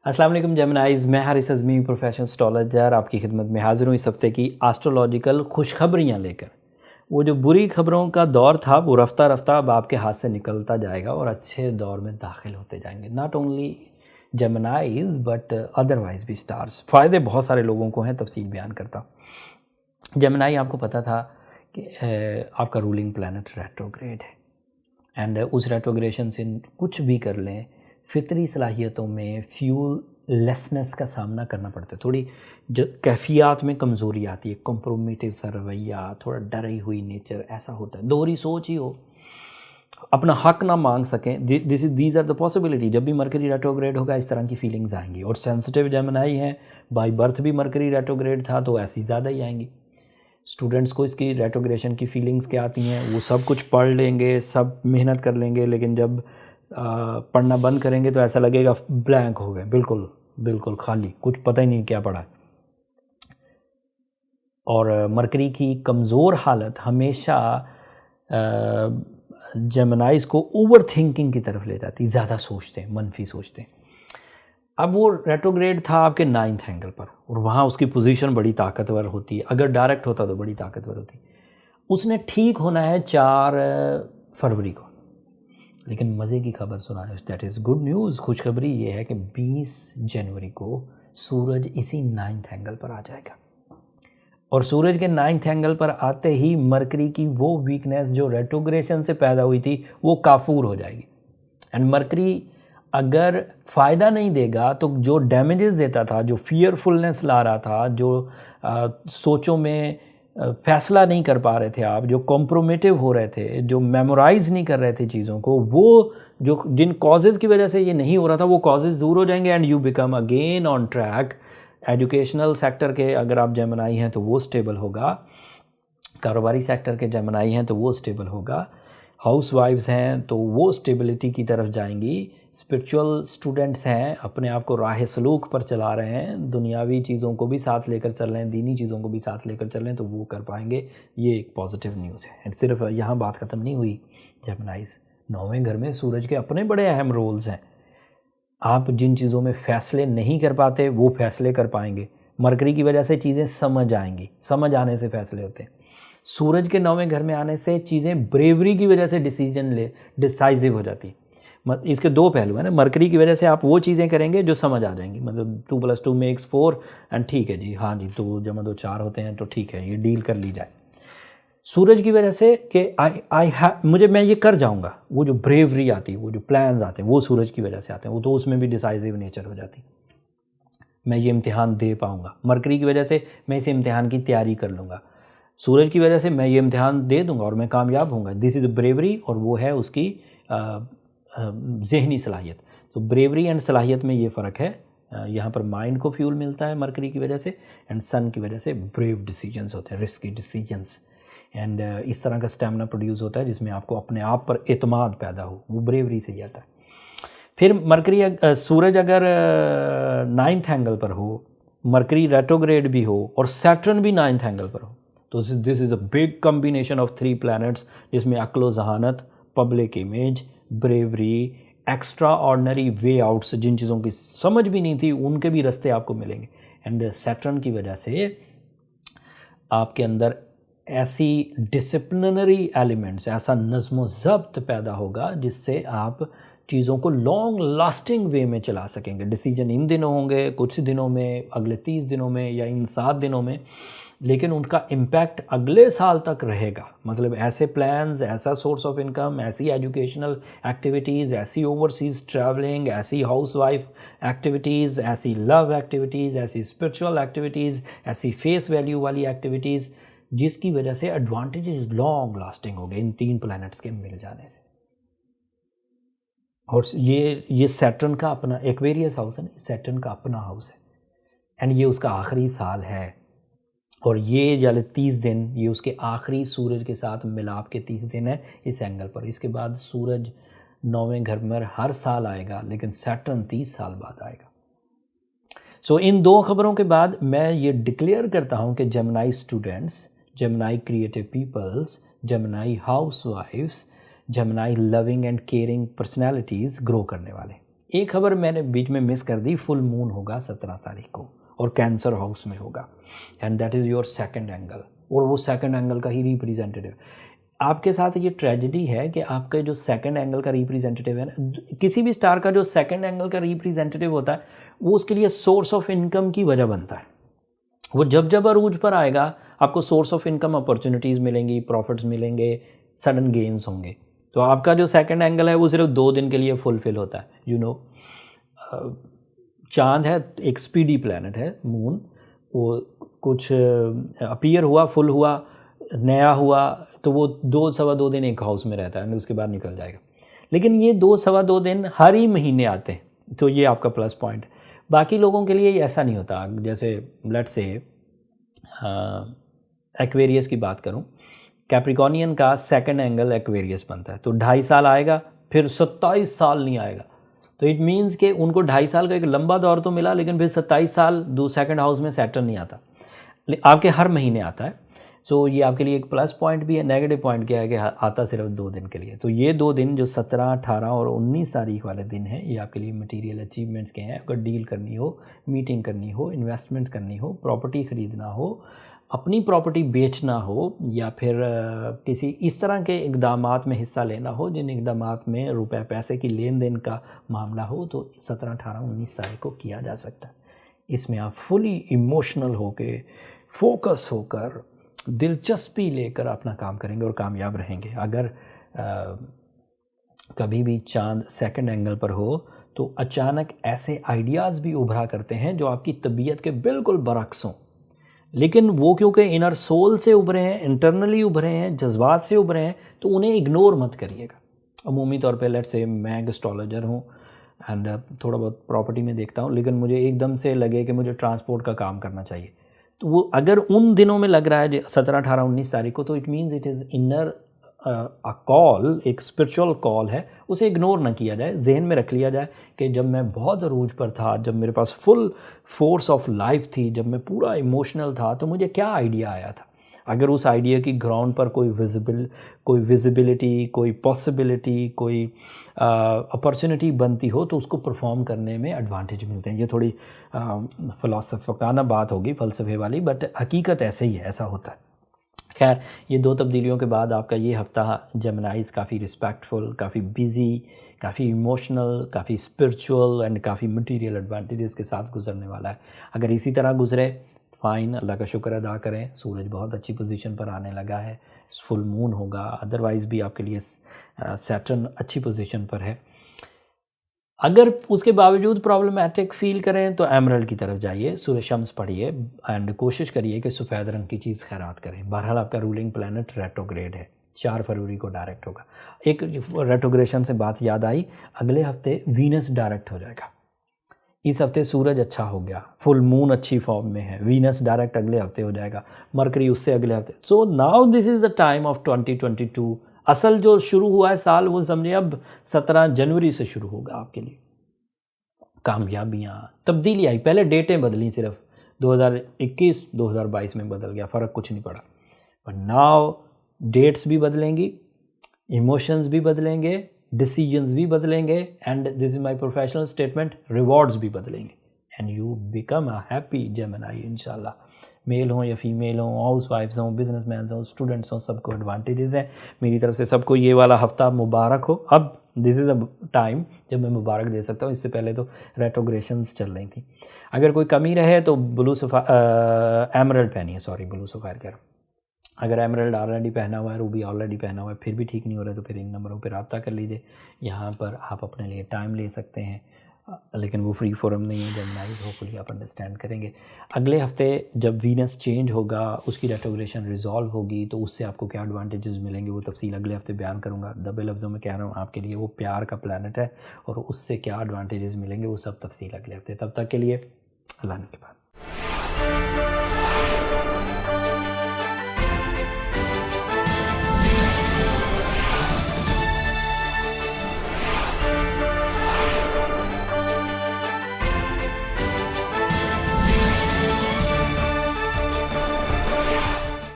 अस्सलाम वालेकुम जेमिनाइज़, मैं हारिस अज़मी प्रोफेशनल एस्ट्रोलॉजर आपकी खिदमत में हाज़िर हूँ इस हफ़्ते की एस्ट्रोलॉजिकल खुशखबरियाँ लेकर। वो जो बुरी खबरों का दौर था वो रफ्ता रफ्ता अब आपके हाथ से निकलता जाएगा और अच्छे दौर में दाखिल होते जाएंगे। नॉट ओनली जेमिनाइज़ बट अदरवाइज़ भी स्टार्स। फ़ायदे बहुत सारे लोगों को हैं, तफसील बयान करता हूँ। जेमिनाई आपको पता था कि आपका रूलिंग प्लैनेट रेट्रोग्रेड है एंड उस रेट्रोग्रेशन से कुछ भी कर लें, फितरी सलाहियतों में फ्यूल लेसनेस का सामना करना पड़ता है। थोड़ी जो कैफियत में कमज़ोरी आती है, कॉम्प्रोमेटिव सा रवैया, थोड़ा डरी हुई नेचर, ऐसा होता है। दोहरी सोच ही हो, अपना हक ना मांग सकें। These are the possibility. जब भी मरकरी रेट्रोग्रेड होगा इस तरह की फीलिंग्स आएंगी। और सेंसिटिव जेमिनाई हैं, बाई बर्थ भी मरकरी रेट्रोग्रेड था तो ऐसी ज़्यादा ही आएंगी। स्टूडेंट्स को इसकी रेट्रोग्रेशन की फीलिंग्स क्या आती हैं, वो सब कुछ पढ़ लेंगे, सब मेहनत कर लेंगे, लेकिन जब पढ़ना बंद करेंगे तो ऐसा लगेगा ब्लैंक हो गए, बिल्कुल बिल्कुल खाली, कुछ पता ही नहीं क्या पढ़ा। और मरकरी की कमज़ोर हालत हमेशा जेमिनाइज़ को ओवर थिंकिंग की तरफ ले जाती, ज़्यादा सोचते हैं, मनफी सोचते हैं। अब वो रेट्रोग्रेड था आपके 9th एंगल पर और वहाँ उसकी पोजीशन बड़ी ताकतवर होती है। अगर डायरेक्ट होता तो बड़ी ताकतवर होती। उसने ठीक होना है 4 फरवरी को, लेकिन मज़े की खबर सुना है, दैट इज़ गुड न्यूज़। खुशखबरी ये है कि 20 जनवरी को सूरज इसी 9th एंगल पर आ जाएगा और सूरज के 9th एंगल पर आते ही मरकरी की वो वीकनेस जो रेट्रोग्रेशन से पैदा हुई थी वो काफूर हो जाएगी। एंड मरकरी अगर फ़ायदा नहीं देगा तो जो डैमेजेस देता था, जो फियरफुलनेस ला रहा था, जो सोचों में फ़ैसला नहीं कर पा रहे थे आप, जो कॉम्प्रोमेटिव हो रहे थे, जो मेमोराइज़ नहीं कर रहे थे चीज़ों को, वो जो जिन कॉजेज़ की वजह से ये नहीं हो रहा था वो कॉजेज़ दूर हो जाएंगे and you become again on track. Educational sector के अगर आप जेमिनाई हैं तो वो स्टेबल होगा, कारोबारी सेक्टर के जेमिनाई हैं तो वो स्टेबल होगा, हाउस वाइफ्स हैं तो वो स्टेबिलिटी की तरफ जाएंगी, स्पिरिचुअल स्टूडेंट्स हैं अपने आप को राह सलूक पर चला रहे हैं, दुनियावी चीज़ों को भी साथ लेकर चल रहे हैं, दीनी चीज़ों को भी साथ लेकर चल रहे हैं, तो वो कर पाएंगे। ये एक पॉजिटिव न्यूज़ है। एंड सिर्फ यहाँ बात ख़त्म नहीं हुई। जेमिनाइज़ 9वें घर में सूरज के अपने बड़े अहम रोल्स हैं। आप जिन चीज़ों में फ़ैसले नहीं कर पाते वो फ़ैसले कर पाएंगे। मरकरी की वजह से चीज़ें समझ आएंगी, समझ आने से फ़ैसले होते हैं। सूरज के 9वें घर में आने से चीज़ें ब्रेवरी की वजह से डिसाइसिव हो जाती। इसके दो पहलू हैं ना। मरकरी की वजह से आप वो चीज़ें करेंगे जो समझ आ जाएंगी, मतलब 2 + 2 = 4 एंड ठीक है जी, हाँ जी, 2 + 2 4 होते हैं तो ठीक है, ये डील कर ली जाए। सूरज की वजह से कि मैं ये कर जाऊंगा, वो जो ब्रेवरी आती है, वो जो प्लान्स आते हैं वो सूरज की वजह से आते हैं, वो तो उसमें भी डिसाइसिव नेचर हो जाती। मैं ये इम्तिहान दे पाऊंगा। मरकरी की वजह से मैं इस इम्तिहान की तैयारी कर लूँगा। सूरज की वजह से मैं ये इम्तिहान दे दूंगा और मैं कामयाब होऊंगा। दिस इज़ ब्रेवरी और वो है उसकी ज़हनी सलाहियत। तो ब्रेवरी एंड सलाहियत में ये फ़र्क है। यहाँ पर माइंड को फ्यूल मिलता है मरकरी की वजह से एंड सन की वजह से ब्रेव डिसीजंस होते हैं, रिस्की डिसीजंस। एंड इस तरह का स्टैमिना प्रोड्यूस होता है जिसमें आपको अपने आप पर एतमाद पैदा हो, वो ब्रेवरी से ही आता है। फिर मरकरी सूरज अगर 9th एंगल पर हो, मरकरी रेट्रोग्रेड भी हो और सैटर्न भी 9th एंगल पर हो, तो this is a big combination of 3 planets जिसमें अक्लो जहानत, public image, bravery, extraordinary way outs, जिन चीज़ों की समझ भी नहीं थी उनके भी रास्ते आपको मिलेंगे। एंड सैटर्न की वजह से आपके अंदर ऐसी डिसिप्लिनरी एलिमेंट्स, ऐसा नज़्म ज़ब्त पैदा होगा जिससे आप चीज़ों को लॉन्ग लास्टिंग वे में चला सकेंगे। डिसीजन इन दिनों होंगे, कुछ दिनों में, अगले 30 दिनों में या इन 7 दिनों में, लेकिन उनका इम्पैक्ट अगले साल तक रहेगा। मतलब ऐसे प्लान्स, ऐसा सोर्स ऑफ इनकम, ऐसी एजुकेशनल एक्टिविटीज़, ऐसी ओवरसीज़ ट्रैवलिंग, ऐसी हाउस वाइफ एक्टिविटीज़, ऐसी लव एक्टिविटीज़, ऐसी स्पिरिचुअल एक्टिविटीज़, ऐसी फेस वैल्यू वाली एक्टिविटीज़ जिसकी वजह से एडवांटेजेस लॉन्ग लास्टिंग हो गए इन 3 प्लैनेट्स के मिल जाने से। और ये सैटर्न का अपना एक्वेरियस हाउस है ना, सैटर्न का अपना हाउस है एंड ये उसका आखिरी साल है। और ये वाले 30 दिन ये उसके आखिरी सूरज के साथ मिलाप के 30 दिन है इस एंगल पर। इसके बाद सूरज 9वें घर में हर साल आएगा, लेकिन सैटर्न 30 साल बाद आएगा। सो इन 2 खबरों के बाद मैं ये डिक्लेयर करता हूँ कि Gemini students, Gemini creative peoples, Gemini house wifes, Gemini loving and caring personalities grow करने वाले। एक खबर मैंने बीच में मिस कर दी, फुल मून होगा 17 तारीख को और कैंसर हाउस में होगा, and that is your second angle, और वो सेकंड एंगल का ही रिप्रेजेंटेटिव आपके साथ ये ट्रेजेडी है कि आपका जो सेकंड एंगल का रिप्रेजेंटेटिव है ना, किसी भी स्टार का जो सेकंड एंगल का रिप्रेजेंटेटिव होता है वो उसके लिए सोर्स ऑफ इनकम की वजह बनता है। वो जब अरूज पर आएगा आपको सोर्स ऑफ इनकम अपॉर्चुनिटीज़ मिलेंगी, प्रॉफिट्स मिलेंगे, सडन गेन्स होंगे। तो आपका जो सेकंड एंगल है वो सिर्फ 2 दिन के लिए फुलफिल होता है। चांद है, एक स्पीडी प्लैनेट है मून, वो कुछ अपीयर हुआ, फुल हुआ, नया हुआ, तो वो 2-2.25 दिन एक हाउस में रहता है, उसके बाद निकल जाएगा। लेकिन ये 2-2.25 दिन हर ही महीने आते हैं, तो ये आपका प्लस पॉइंट है। बाकी लोगों के लिए ऐसा नहीं होता। जैसे लेट्स से एक्वेरियस की बात करूं, कैप्रिकॉर्नियन का सेकंड एंगल एक्वेरियस बनता है, तो 2.5 साल आएगा, फिर 27 साल नहीं आएगा। तो इट मीन्स कि उनको 2.5 साल का एक लंबा दौर तो मिला, लेकिन फिर 27 साल सेकंड हाउस में सैटर्न नहीं आता, आपके हर महीने आता है। सो ये आपके लिए एक प्लस पॉइंट भी है। नेगेटिव पॉइंट क्या है कि आता सिर्फ 2 दिन के लिए। तो ये 2 दिन जो 17, 18 और 19 तारीख वाले दिन हैं, ये आपके लिए मटेरियल अचीवमेंट्स के हैं। अगर डील करनी हो, मीटिंग करनी हो, इन्वेस्टमेंट करनी हो, प्रॉपर्टी ख़रीदना हो, अपनी प्रॉपर्टी बेचना हो, या फिर किसी इस तरह के इक़दामात में हिस्सा लेना हो जिन इक़दामात में रुपए पैसे की लेन देन का मामला हो, तो 17, 18, 19 तारीख को किया जा सकता है। इसमें आप फुली इमोशनल होकर, फोकस होकर, दिलचस्पी लेकर अपना काम करेंगे और कामयाब रहेंगे। अगर कभी भी चांद सेकंड एंगल पर हो तो अचानक ऐसे आइडियाज़ भी उभरा करते हैं जो आपकी तबीयत के बिल्कुल बरक्स हों, लेकिन वो क्योंकि इनर सोल से उभरे हैं, इंटरनली उभरे हैं, जज्बात से उभरे हैं, तो उन्हें इग्नोर मत करिएगा। अमूमी तौर पे लेट्स से मैं एक एस्ट्रोलॉजर हूँ एंड थोड़ा बहुत प्रॉपर्टी में देखता हूँ, लेकिन मुझे एकदम से लगे कि मुझे ट्रांसपोर्ट का काम करना चाहिए, तो वो अगर उन दिनों में लग रहा है 17, 18, 19 तारीख को, तो it means it is inner a call, एक स्पिरिचुअल कॉल है। उसे इग्नोर ना किया जाए, जहन में रख लिया जाए कि जब मैं बहुत अरूज पर था, जब मेरे पास फुल फोर्स ऑफ लाइफ थी, जब मैं पूरा इमोशनल था, तो मुझे क्या आइडिया आया था। अगर उस आइडिया की ग्राउंड पर कोई विजिबिलिटी, कोई पॉसिबिलिटी, कोई अपॉर्चुनिटी बनती हो, तो उसको परफॉर्म करने में एडवांटेज मिलते हैं। ये थोड़ी फ़िलासफ़िकाना बात होगी, फ़लसफ़े वाली, बट हकीकत ऐसे ही है, ऐसा होता है। खैर, ये 2 तब्दीलियों के बाद आपका ये हफ्ता जेमिनाइज़ काफ़ी रिस्पेक्टफुल, काफ़ी बिज़ी, काफ़ी इमोशनल, काफ़ी स्पिरिचुअल एंड काफ़ी मटेरियल एडवांटेजेस के साथ गुजरने वाला है। अगर इसी तरह गुजरे, फ़ाइन, अल्लाह का शुक्र अदा करें। सूरज बहुत अच्छी पोजीशन पर आने लगा है, फुल मून होगा, अदरवाइज़ भी आपके लिए सैटर्न अच्छी पोजीशन पर है। अगर उसके बावजूद प्रॉब्लमेटिक फ़ील करें तो एमरल्ड की तरफ जाइए, सूरज शम्स पढ़िए एंड कोशिश करिए कि सफ़ेद रंग की चीज़ खैरात करें। बहरहाल आपका रूलिंग प्लैनेट रेट्रोग्रेड है, 4 फरवरी को डायरेक्ट होगा। एक रेट्रोग्रेशन से बात याद आई, अगले हफ्ते वीनस डायरेक्ट हो जाएगा। इस हफ्ते सूरज अच्छा हो गया, फुल मून अच्छी फॉर्म में है, वीनस डायरेक्ट अगले हफ्ते हो जाएगा, मरकरी उससे अगले हफ्ते। So now this is the time of 2022। असल जो शुरू हुआ है साल, वो समझिए अब 17 जनवरी से शुरू होगा आपके लिए। कामयाबियाँ, तब्दीली आई, पहले डेटें बदली, सिर्फ 2021 2022 में बदल गया, फ़र्क कुछ नहीं पड़ा। पर नाउ डेट्स भी बदलेंगी, इमोशंस भी बदलेंगे, डिसीजंस भी बदलेंगे, and this is my professional statement, rewards भी बदलेंगे, and you become a happy Gemini इंशाल्लाह। मेल हों या फीमेल हों, हाउस वाइफ्स हों, बिजनेसमैन हों, स्टूडेंट्स हों, सबको एडवांटेजेस हैं। मेरी तरफ से सबको ये वाला हफ्ता मुबारक हो। अब दिस इज़ अ टाइम जब मैं मुबारक दे सकता हूँ, इससे पहले तो रेट्रोग्रेशंस चल रही थी। अगर कोई कमी रहे तो एमरल्ड पहनिए, सॉरी ब्लू सफ़ायर कह रहा हूँ। अगर एमरल्ड ऑलरेडी पहना हुआ है, रूबी ऑलरेडी पहना हुआ है, फिर भी ठीक नहीं हो रहा है, तो फिर इन नंबरों पर रब्ता कर लीजिए। यहाँ पर आप अपने लिए टाइम ले सकते हैं, लेकिन वो फ्री फोरम नहीं है। जेमिनाई होपफुली आप अंडरस्टैंड करेंगे। अगले हफ्ते जब वीनस चेंज होगा, उसकी रेट्रोग्रेशन रिजॉल्व होगी, तो उससे आपको क्या एडवांटेजेस मिलेंगे वो तफसील अगले हफ्ते बयान करूँगा। दबे लफ्ज़ों में कह रहा हूँ, आपके लिए वो प्यार का प्लैनेट है और उससे क्या एडवांटेजेस मिलेंगे वो सब तफसील अगले हफ्ते। तब तक के लिए अल्लाह के बाद।